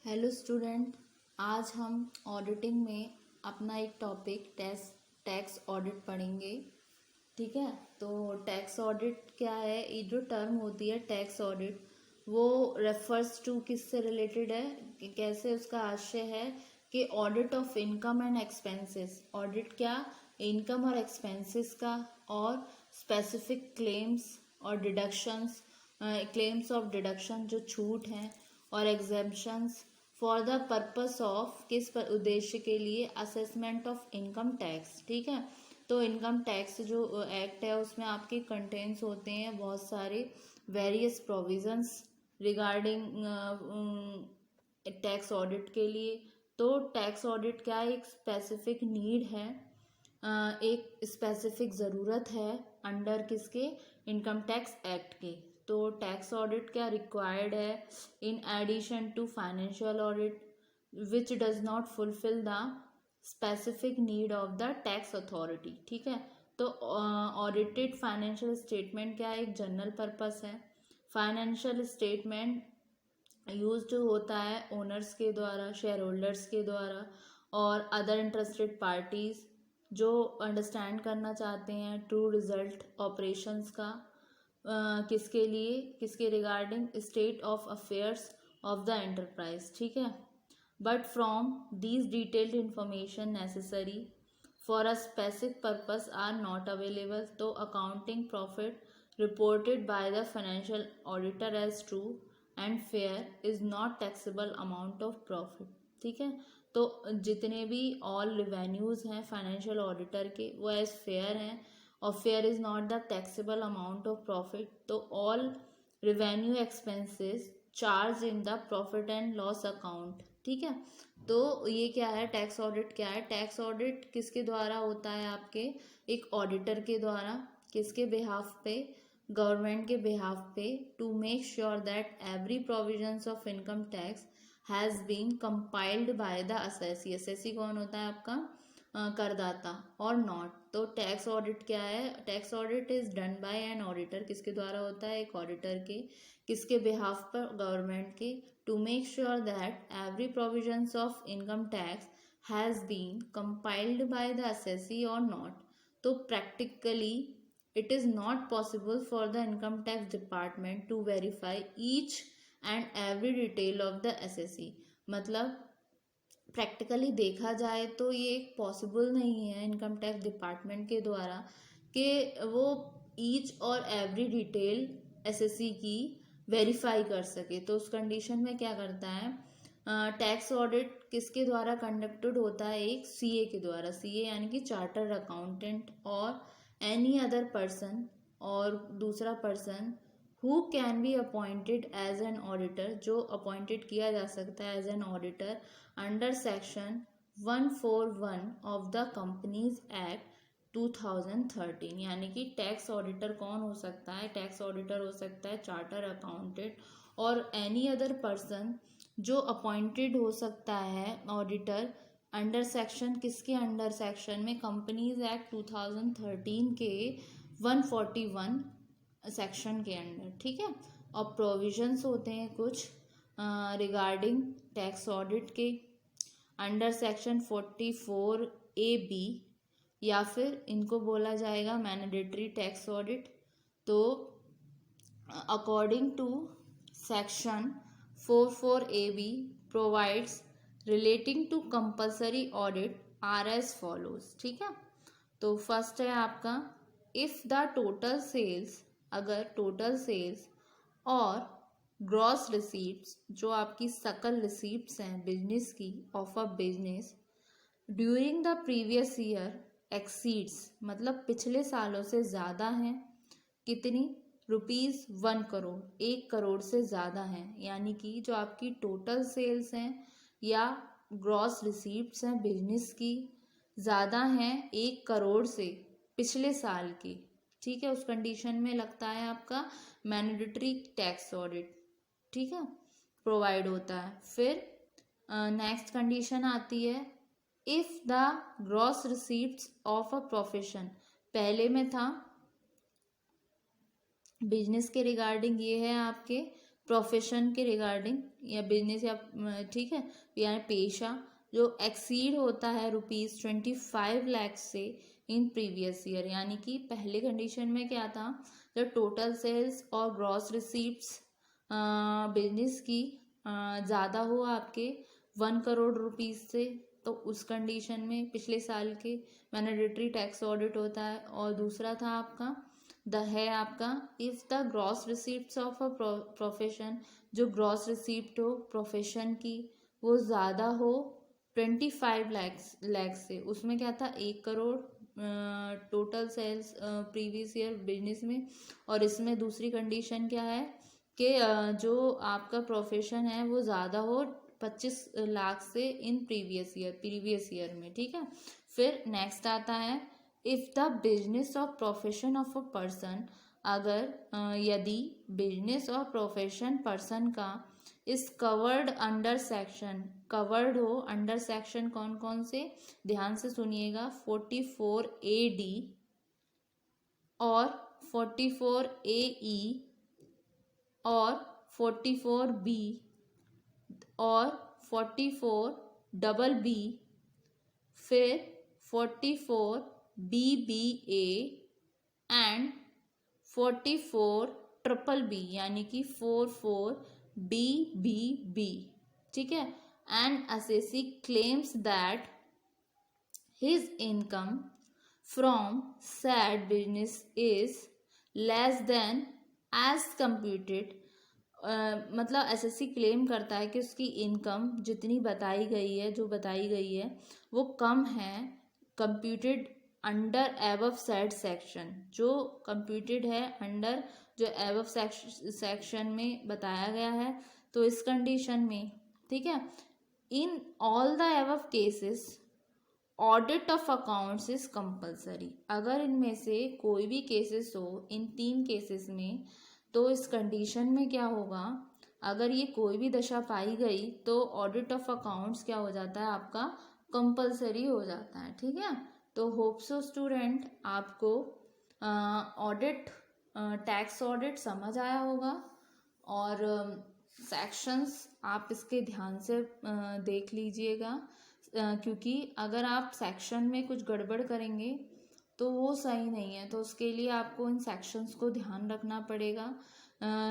Hello student, आज हम auditing में अपना एक टॉपिक टैक्स ऑडिट पढ़ेंगे। ठीक है, तो टैक्स ऑडिट क्या है? ये जो टर्म होती है टैक्स ऑडिट, वो रेफर्स टू किससे रिलेटेड है, कि कैसे उसका आशय है कि audit of income and expenses. Audit क्या? इनकम और एक्सपेंसेस का, और स्पेसिफिक क्लेम्स और डिडक्शंस, क्लेम्स ऑफ डिडक्शन जो छूट हैं, और exemptions for the purpose of, किस पर उद्देश्य के लिए, असेसमेंट ऑफ इनकम टैक्स। ठीक है, तो इनकम टैक्स जो एक्ट है उसमें आपके कंटेंट्स होते हैं बहुत सारे various provisions regarding tax audit के लिए। तो टैक्स ऑडिट क्या है? एक स्पेसिफिक नीड है, एक स्पेसिफिक ज़रूरत है अंडर किसके? इनकम टैक्स एक्ट के। तो टैक्स ऑडिट क्या रिक्वायर्ड है in addition to financial audit which does not fulfil the specific need of the tax authority. ठीक है, तो ऑडिटेड फाइनेंशियल स्टेटमेंट क्या है? एक जनरल पर्पस है। फाइनेंशियल स्टेटमेंट यूज्ड होता है ओनर्स के द्वारा, शेयर होल्डर्स के द्वारा, और अदर इंटरेस्टेड पार्टीज जो अंडरस्टैंड करना चाहते हैं ट्रू रिजल्ट ऑपरेशंस का, किसके लिए? किसके regarding? State of affairs of the enterprise. ठीक है, but from these detailed information necessary for a specific purpose are not available. तो accounting profit reported by the financial auditor as true and fair is not taxable amount of profit. ठीक है, तो जितने भी all revenues हैं financial auditor के, वो as fair हैं, और fair is not the taxable amount of profit. तो all revenue expenses charge in the profit and loss account. ठीक है, तो ये क्या है? टैक्स ऑडिट क्या है? टैक्स ऑडिट किसके द्वारा होता है? आपके एक ऑडिटर के द्वारा। किसके बिहाफ पे? गवर्नमेंट के बिहाफ पे, to make sure that every provisions of income tax has been compiled by the assessee. Assessee कौन होता है? आपका करदाता, और नॉट। तो टैक्स ऑडिट क्या है? Tax audit is done by an auditor. किसके द्वारा होता है? एक ऑडिटर के। किसके बिहाफ पर? गवर्नमेंट के। To make sure that every provisions of income tax has been compiled by the assessee और नॉट। तो practically it is not possible for the income tax department to verify each and every detail of the SSE। मतलब practically देखा जाए तो ये possible नहीं है income tax department के द्वारा कि वो ईच और एवरी डिटेल एसएससी की वेरीफाई कर सके। तो उस कंडीशन में क्या करता है? टैक्स ऑडिट किसके द्वारा कंडक्टेड होता है? एक सीए के द्वारा। सीए यानी कि चार्टर्ड अकाउंटेंट, और एनी अदर पर्सन, और दूसरा person who can be appointed as an auditor, जो अपॉइंटेड किया जा सकता है as an auditor under section 141 of the companies act 2013। यानी कि टैक्स ऑडिटर कौन हो सकता है? टैक्स ऑडिटर हो सकता है चार्टर अकाउंटेंट, और एनी अदर पर्सन जो अपॉइंटेड हो सकता है ऑडिटर अंडर सेक्शन, किसके अंडर सेक्शन में? कंपनीज एक्ट 2013 के 141 सेक्शन के अंडर। ठीक है, और प्रोविजंस होते हैं कुछ रिगार्डिंग टैक्स ऑडिट के अंडर सेक्शन 44A(b), या फिर इनको बोला जाएगा मैंडेटरी टैक्स ऑडिट। तो according to section 44A(b) provides relating to compulsory audit are as follows. ठीक है, तो फर्स्ट है आपका, इफ द टोटल सेल्स, अगर टोटल सेल्स और ग्रॉस रिसीप्ट्स, जो आपकी सकल रिसीप्ट्स हैं बिजनेस की, of a business during the previous year exceeds, मतलब पिछले सालों से ज़्यादा हैं, कितनी? ₹1 करोड़, 1 करोड़ से ज़्यादा हैं। यानी कि जो आपकी टोटल सेल्स हैं या ग्रॉस रिसीप्ट्स हैं बिजनेस की, ज़्यादा हैं 1 करोड़ से पिछले साल की। ठीक है, उस कंडीशन में लगता है आपका मैंडेटरी टैक्स ऑडिट। ठीक है, प्रोवाइड होता है। फिर नेक्स्ट कंडीशन आती है, if the gross receipts of a profession, पहले में था बिजनेस के रिगार्डिंग, ये है आपके प्रोफेशन के रिगार्डिंग या बिजनेस या ठीक है या पेशा जो एक्सीड होता है ₹25 लाख से इन प्रीवियस ईयर, यानी कि पहले कंडीशन में क्या था, जब टोटल सेल्स और ग्रॉस रिसीप्ट्स बिजनेस की ज़्यादा हो आपके 1 करोड़ रुपीज़ से, तो उस कंडीशन में पिछले साल के मैंडेटरी टैक्स ऑडिट होता है। और दूसरा था आपका if the gross receipts of a profession, जो ग्रॉस रिसीप्ट हो प्रोफेशन की वो ज़्यादा हो 25 लाख से। उसमें क्या था, 1 crore total sales previous year business में। और इसमें दूसरी कंडीशन क्या है कि जो आपका प्रोफेशन है वो ज़्यादा हो 25 लाख से इन प्रीवियस ईयर में, ठीक है। फिर नेक्स्ट आता है इफ़ द बिजनेस और प्रोफेशन ऑफ अ पर्सन, अगर यदि बिजनेस और प्रोफेशन पर्सन का इस कवर्ड अंडर सेक्शन, कवर्ड हो अंडर सेक्शन कौन कौन से, ध्यान से सुनिएगा, 44AD और 44AE और 44B और 44BB, फिर 44BBA एंड 44BBB, यानी कि 44BBB, ठीक है। And assessee claims that his income from said business is less than as computed, मतलब एसएससी क्लेम करता है कि उसकी इनकम जितनी बताई गई है, जो बताई गई है वो कम है computed under above said section, जो कंप्यूटेड है अंडर जो एबव सेक्शन में बताया गया है। तो इस कंडीशन में, ठीक है, in all the above cases audit of accounts is compulsory. अगर इनमें से कोई भी केसेस हो इन 3 केसेस में, तो इस कंडीशन में क्या होगा, अगर ये कोई भी दशा पाई गई तो ऑडिट ऑफ अकाउंट्स क्या हो जाता है आपका, कंपल्सरी हो जाता है, ठीक है। तो होप सो स्टूडेंट आपको ऑडिट टैक्स ऑडिट समझ आया होगा। और सेक्शंस आप इसके ध्यान से देख लीजिएगा, क्योंकि अगर आप सेक्शन में कुछ गड़बड़ करेंगे तो वो सही नहीं है। तो उसके लिए आपको इन सेक्शंस को ध्यान रखना पड़ेगा।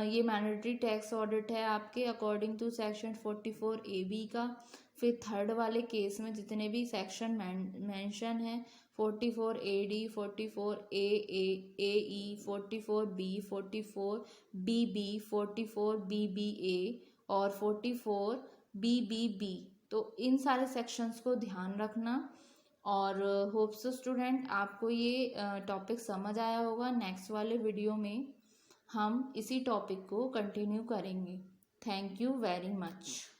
ये मैंडेटरी टैक्स ऑडिट है आपके अकॉर्डिंग टू सेक्शन 44AB का। फिर थर्ड वाले केस में जितने भी सेक्शन मेंशन है 44AD, 44AE, 44B, 44BB, 44BBA और 44BBB, तो इन सारे सेक्शंस को ध्यान रखना। और होप सो स्टूडेंट आपको ये टॉपिक समझ आया होगा। नेक्स्ट वाले वीडियो में हम इसी टॉपिक को कंटिन्यू करेंगे। Thank you very much.